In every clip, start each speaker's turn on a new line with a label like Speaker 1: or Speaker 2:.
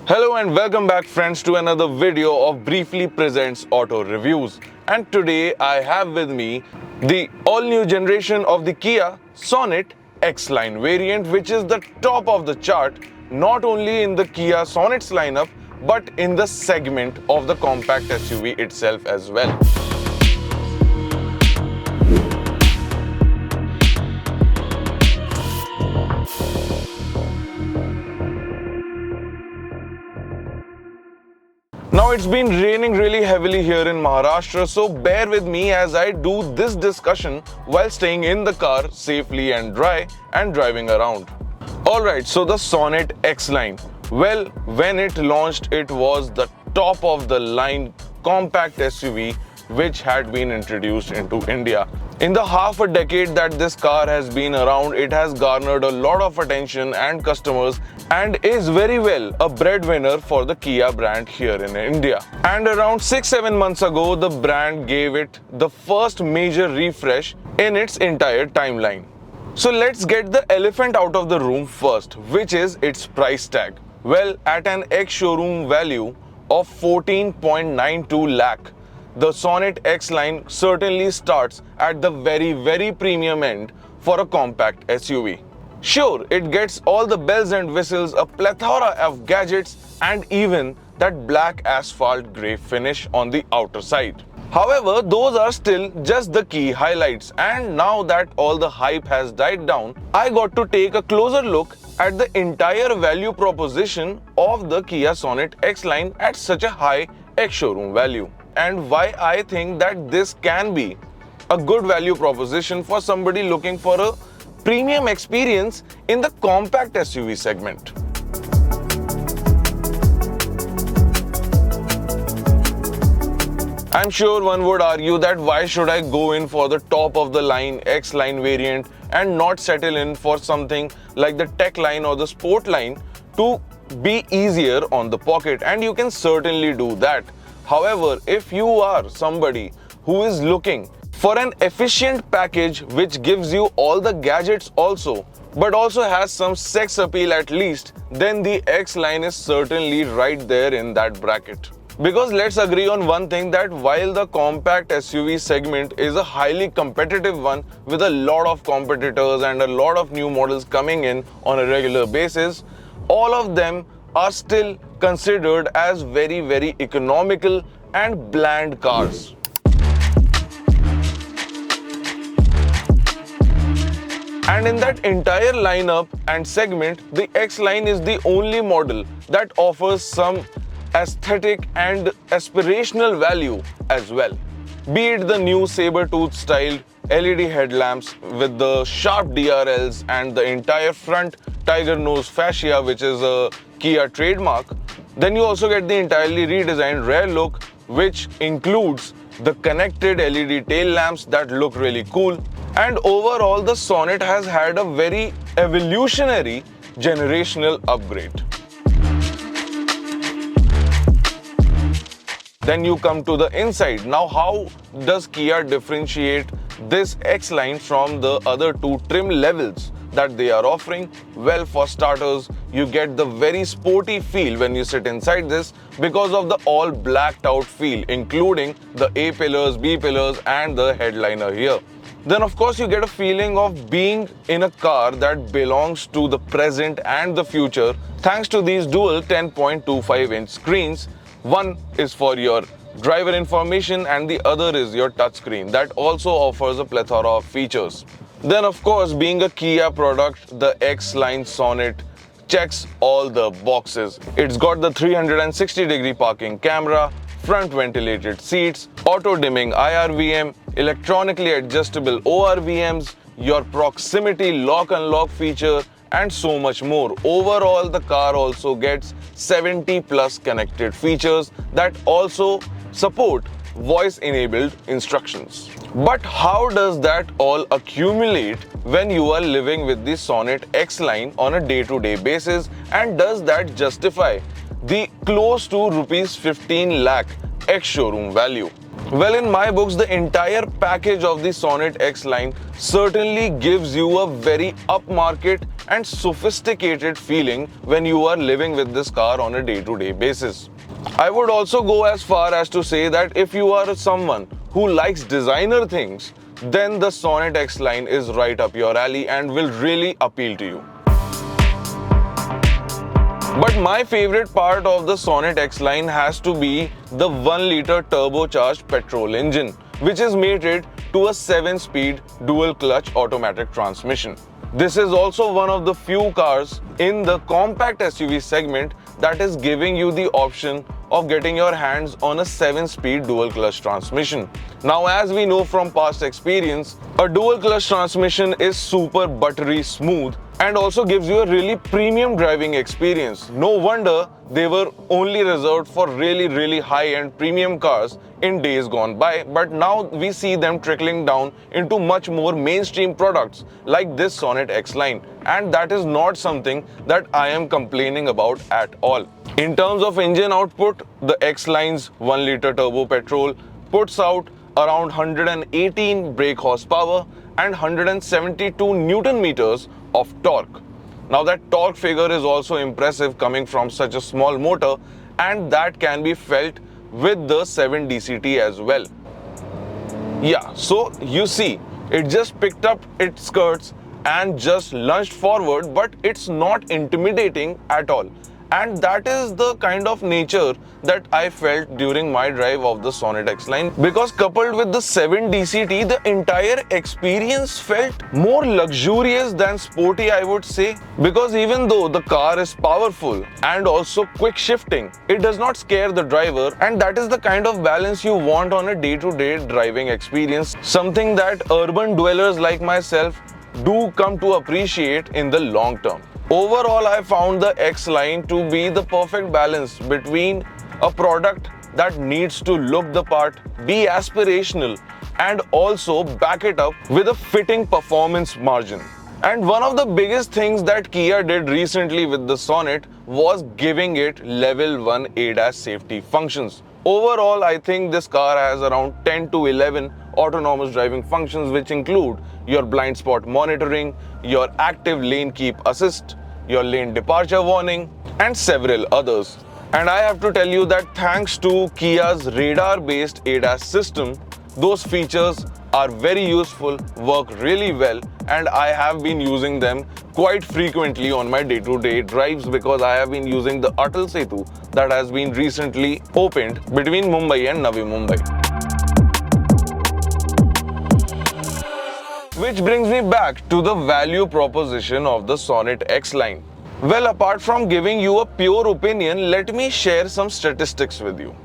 Speaker 1: Hello and welcome back friends to another video of Briefly Presents Auto Reviews. And today I have with me the all-new generation of the Kia Sonet X-Line variant, which is the top of the chart not only in the Kia Sonnets lineup but in the segment of the compact SUV itself as well. Now it's been raining really heavily here in Maharashtra, so bear with me as I do this discussion while staying in the car safely and dry and driving around. Alright, so the Sonet X-Line. Well, when it launched, it was the top of the line compact SUV which had been introduced into India. In the half a decade that this car has been around, it has garnered a lot of attention and customers and is very well a breadwinner for the Kia brand here in India. And around 6-7 months ago, the brand gave it the first major refresh in its entire timeline. So let's get the elephant out of the room first, which is its price tag. Well, at an ex-showroom value of 14.92 lakh, the Sonet X-Line certainly starts at the very premium end for a compact SUV. Sure, it gets all the bells and whistles, a plethora of gadgets and even that black asphalt grey finish on the outer side. However, those are still just the key highlights, and now that all the hype has died down, I got to take a closer look at the entire value proposition of the Kia Sonet X-Line at such a high ex-showroom value, and why I think that this can be a good value proposition for somebody looking for a premium experience in the compact SUV segment. I'm sure one would argue that why should I go in for the top of the line X-Line variant and not settle in for something like the Tech line or the Sport line to be easier on the pocket, and you can certainly do that. However, if you are somebody who is looking for an efficient package which gives you all the gadgets also, but also has some sex appeal at least, then the X-Line is certainly right there in that bracket. Because let's agree on one thing, that while the compact SUV segment is a highly competitive one with a lot of competitors and a lot of new models coming in on a regular basis, all of them are still considered as very economical and bland cars. And in that entire lineup and segment, the X-Line is the only model that offers some aesthetic and aspirational value as well. Be it the new saber-tooth styled LED headlamps with the sharp DRLs and the entire front tiger nose fascia, which is a Kia trademark. Then you also get the entirely redesigned rear look, which includes the connected LED tail lamps that look really cool. And overall, the Sonet has had a very evolutionary generational upgrade. Then you come to the inside. Now, how does Kia differentiate this X-Line from the other two trim levels that they are offering? Well, for starters, you get the very sporty feel when you sit inside this because of the all blacked out feel, including the A pillars, B pillars and the headliner here. Then of course you get a feeling of being in a car that belongs to the present and the future thanks to these dual 10.25-inch screens. One is for your driver information and the other is your touchscreen that also offers a plethora of features. Then of course, being a Kia product, the X-Line Sonet checks all the boxes. It's got the 360-degree parking camera, front ventilated seats, auto-dimming IRVM, electronically adjustable ORVMs, your proximity lock-unlock feature, and so much more. Overall, the car also gets 70 plus connected features that also support voice-enabled instructions. But how does that all accumulate when you are living with the Sonet X-Line on a day-to-day basis, and does that justify the close to rupees 15 lakh ex-showroom value? Well, in my books, the entire package of the Sonet X line certainly gives you a very upmarket and sophisticated feeling when you are living with this car on a day-to-day basis. I would also go as far as to say that if you are someone who likes designer things, then the Sonet X line is right up your alley and will really appeal to you. But my favorite part of the Sonet X line has to be the 1-liter turbocharged petrol engine, which is mated to a 7-speed dual-clutch automatic transmission. This is also one of the few cars in the compact SUV segment that is giving you the option of getting your hands on a 7-speed dual-clutch transmission. Now, as we know from past experience, a dual-clutch transmission is super buttery smooth and also gives you a really premium driving experience. No wonder they were only reserved for really high-end premium cars in days gone by, but now we see them trickling down into much more mainstream products like this Sonet X line, and that is not something that I am complaining about at all. In terms of engine output, the X line's 1-liter turbo petrol puts out around 118 brake horsepower and 172 Newton meters of torque. Now that torque figure is also impressive coming from such a small motor, and that can be felt with the 7DCT as well. Yeah, so you see, it just picked up its skirts and just lunged forward, but it's not intimidating at all. And that is the kind of nature that I felt during my drive of the Sonet X line, because coupled with the 7DCT, the entire experience felt more luxurious than sporty, I would say, because even though the car is powerful and also quick shifting, it does not scare the driver, and that is the kind of balance you want on a day-to-day driving experience, something that urban dwellers like myself do come to appreciate in the long term. Overall, I found the X line to be the perfect balance between a product that needs to look the part, be aspirational, and also back it up with a fitting performance margin. And one of the biggest things that Kia did recently with the Sonet was giving it level 1 ADAS safety functions. Overall, I think this car has around 10 to 11 autonomous driving functions, which include your blind spot monitoring, your active lane keep assist, your lane departure warning, and several others. And I have to tell you that thanks to Kia's radar-based ADAS system, those features are very useful, work really well, and I have been using them quite frequently on my day-to-day drives because I have been using the Atal Setu that has been recently opened between Mumbai and Navi Mumbai. Which brings me back to the value proposition of the Sonet X line. Well, apart from giving you a pure opinion, let me share some statistics with you.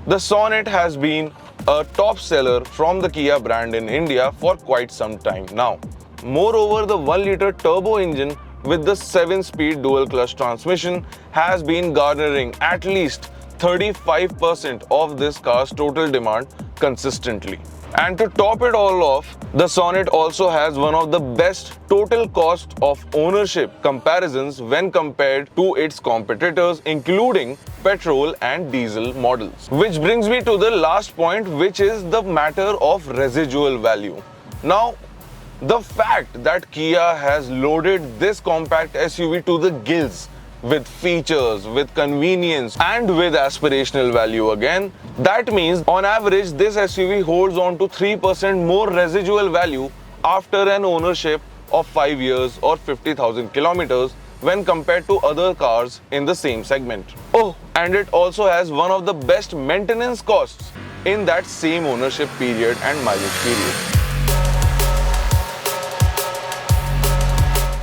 Speaker 1: The Sonet has been a top seller from the Kia brand in India for quite some time now. Moreover, the 1-liter turbo engine with the 7-speed dual-clutch transmission has been garnering at least 35% of this car's total demand consistently. And to top it all off, the Sonet also has one of the best total cost of ownership comparisons when compared to its competitors, including petrol and diesel models. Which brings me to the last point, which is the matter of residual value. Now, the fact that Kia has loaded this compact SUV to the gills with features, with convenience, and with aspirational value again, that means on average this SUV holds on to 3% more residual value after an ownership of 5 years or 50,000 kilometers when compared to other cars in the same segment. Oh, and it also has one of the best maintenance costs in that same ownership period and mileage period.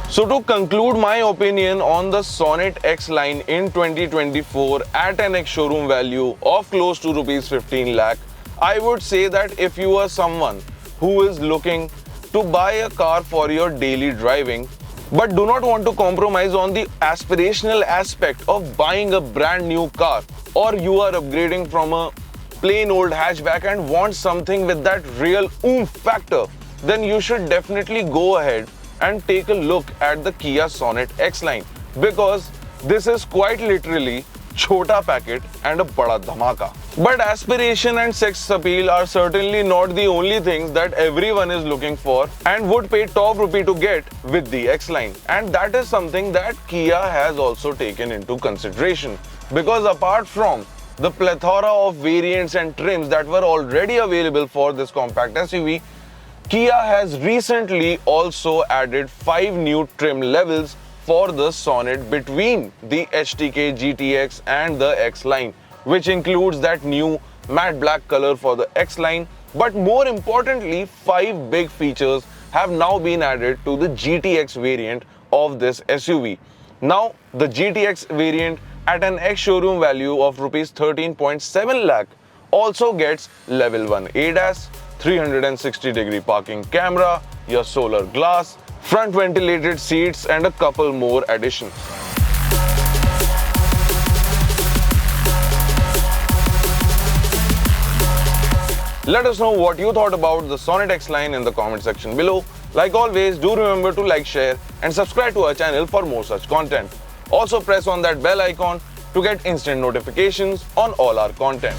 Speaker 1: So to conclude my opinion on the Sonet X line in 2024 at an ex-showroom value of close to Rs 15 lakh, I would say that if you are someone who is looking to buy a car for your daily driving, but do not want to compromise on the aspirational aspect of buying a brand new car, or you are upgrading from a plain old hatchback and want something with that real oomph factor, then you should definitely go ahead and take a look at the Kia Sonet X line, because this is quite literally chota packet and a bada dhamaka. But aspiration and sex appeal are certainly not the only things that everyone is looking for and would pay top rupee to get with the X-Line. And that is something that Kia has also taken into consideration. Because apart from the plethora of variants and trims that were already available for this compact SUV, Kia has recently also added 5 new trim levels for the Sonet between the HTK GTX and the X-Line, which includes that new matte black color for the X-Line. But more importantly, 5 big features have now been added to the GTX variant of this SUV. Now, the GTX variant at an ex-showroom value of Rs 13.7 lakh also gets Level 1 ADAS, 360-degree parking camera, your solar glass, front ventilated seats and a couple more additions. Let us know what you thought about the Sonet X-Line in the comment section below. Like always, do remember to like, share and subscribe to our channel for more such content. Also press on that bell icon to get instant notifications on all our content.